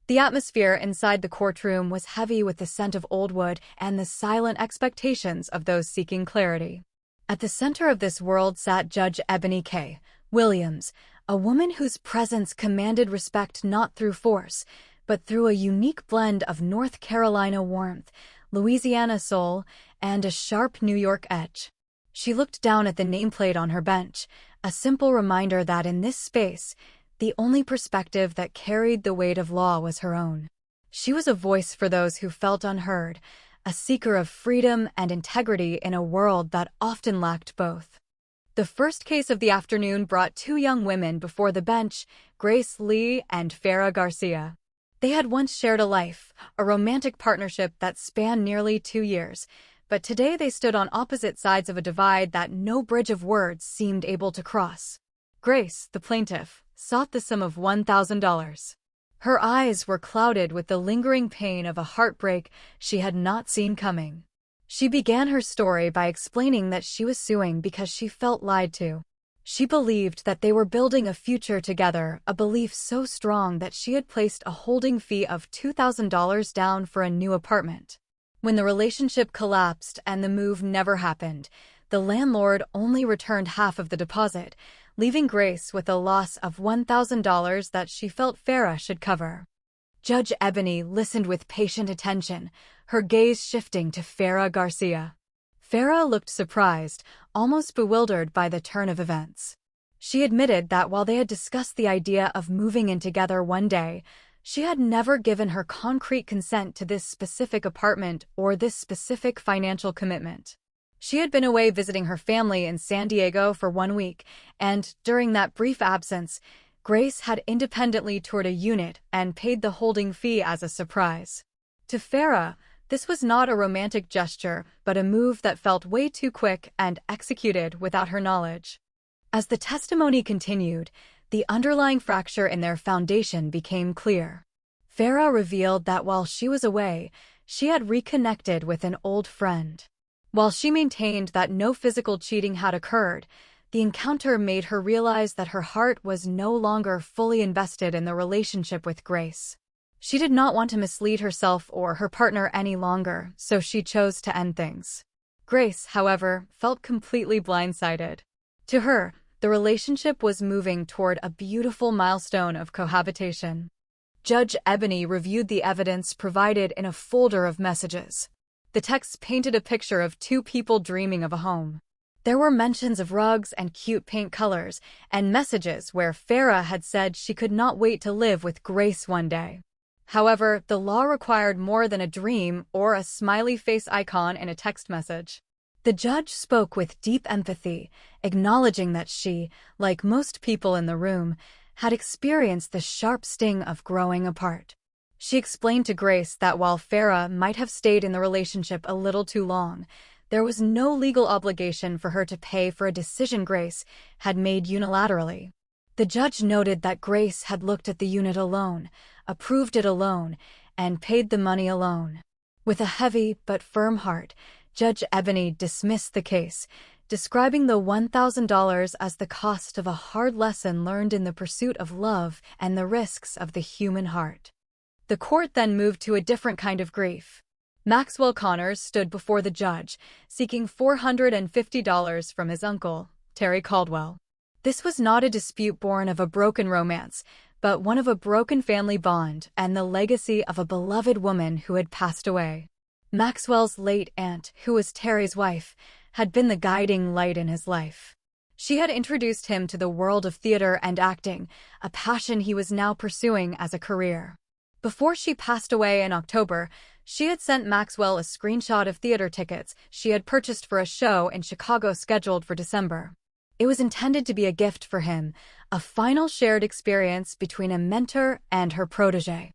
The atmosphere inside the courtroom was heavy with the scent of old wood and the silent expectations of those seeking clarity. At the center of this world sat Judge Ebony K. Williams, a woman whose presence commanded respect not through force, but through a unique blend of North Carolina warmth, Louisiana soul, and a sharp New York edge. She looked down at the nameplate on her bench, a simple reminder that in this space, the only perspective that carried the weight of law was her own. She was a voice for those who felt unheard, a seeker of freedom and integrity in a world that often lacked both. The first case of the afternoon brought two young women before the bench, Grace Lee and Farah Garcia. They had once shared a life, a romantic partnership that spanned nearly 2 years, but today they stood on opposite sides of a divide that no bridge of words seemed able to cross. Grace, the plaintiff, sought the sum of $1,000. Her eyes were clouded with the lingering pain of a heartbreak she had not seen coming. She began her story by explaining that she was suing because she felt lied to. She believed that they were building a future together, a belief so strong that she had placed a holding fee of $2,000 down for a new apartment. When the relationship collapsed and the move never happened, the landlord only returned half of the deposit, leaving Grace with a loss of $1,000 that she felt Farah should cover. Judge Ebony listened with patient attention, her gaze shifting to Farah Garcia. Farah looked surprised, almost bewildered by the turn of events. She admitted that while they had discussed the idea of moving in together one day, she had never given her concrete consent to this specific apartment or this specific financial commitment. She had been away visiting her family in San Diego for 1 week, and during that brief absence, Grace had independently toured a unit and paid the holding fee as a surprise. To Farah, this was not a romantic gesture, but a move that felt way too quick and executed without her knowledge. As the testimony continued, the underlying fracture in their foundation became clear. Farah revealed that while she was away, she had reconnected with an old friend. While she maintained that no physical cheating had occurred, the encounter made her realize that her heart was no longer fully invested in the relationship with Grace. She did not want to mislead herself or her partner any longer, so she chose to end things. Grace, however, felt completely blindsided. To her, the relationship was moving toward a beautiful milestone of cohabitation. Judge Ebony reviewed the evidence provided in a folder of messages. The text painted a picture of two people dreaming of a home. There were mentions of rugs and cute paint colors, and messages where Farah had said she could not wait to live with Grace one day. However, the law required more than a dream or a smiley face icon in a text message. The judge spoke with deep empathy, acknowledging that she, like most people in the room, had experienced the sharp sting of growing apart. She explained to Grace that while Farah might have stayed in the relationship a little too long, there was no legal obligation for her to pay for a decision Grace had made unilaterally. The judge noted that Grace had looked at the unit alone, approved it alone, and paid the money alone. With a heavy but firm heart, Judge Ebony dismissed the case, describing the $1,000 as the cost of a hard lesson learned in the pursuit of love and the risks of the human heart. The court then moved to a different kind of grief. Maxwell Connors stood before the judge, seeking $450 from his uncle, Terry Caldwell. This was not a dispute born of a broken romance, but one of a broken family bond and the legacy of a beloved woman who had passed away. Maxwell's late aunt, who was Terry's wife, had been the guiding light in his life. She had introduced him to the world of theater and acting, a passion he was now pursuing as a career. Before she passed away in October, she had sent Maxwell a screenshot of theater tickets she had purchased for a show in Chicago scheduled for December. It was intended to be a gift for him, a final shared experience between a mentor and her protege.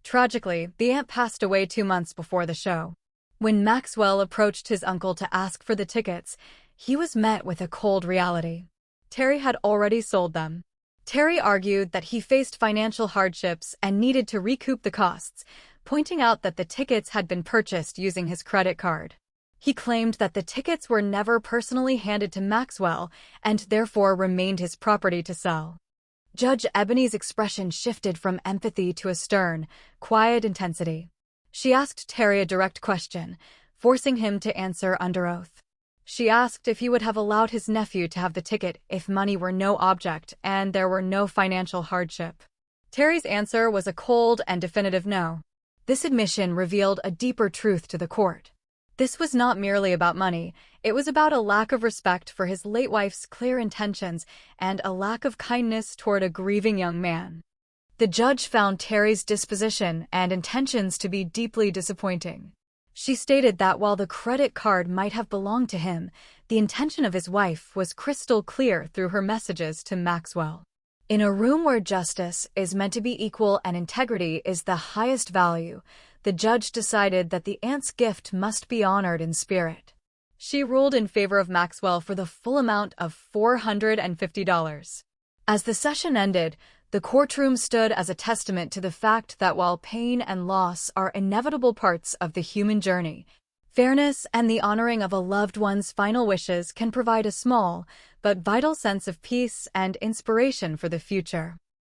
Tragically, the aunt passed away 2 months before the show. When Maxwell approached his uncle to ask for the tickets, he was met with a cold reality. Terry had already sold them. Terry argued that he faced financial hardships and needed to recoup the costs, pointing out that the tickets had been purchased using his credit card. He claimed that the tickets were never personally handed to Maxwell and therefore remained his property to sell. Judge Ebony's expression shifted from empathy to a stern, quiet intensity. She asked Terry a direct question, forcing him to answer under oath. She asked if he would have allowed his nephew to have the ticket if money were no object and there were no financial hardship. Terry's answer was a cold and definitive no. This admission revealed a deeper truth to the court. This was not merely about money, it was about a lack of respect for his late wife's clear intentions and a lack of kindness toward a grieving young man. The judge found Terry's disposition and intentions to be deeply disappointing. She stated that while the credit card might have belonged to him, the intention of his wife was crystal clear through her messages to Maxwell. In a room where justice is meant to be equal and integrity is the highest value, the judge decided that the aunt's gift must be honored in spirit. She ruled in favor of Maxwell for the full amount of $450. As the session ended, the courtroom stood as a testament to the fact that while pain and loss are inevitable parts of the human journey, fairness and the honoring of a loved one's final wishes can provide a small but vital sense of peace and inspiration for the future.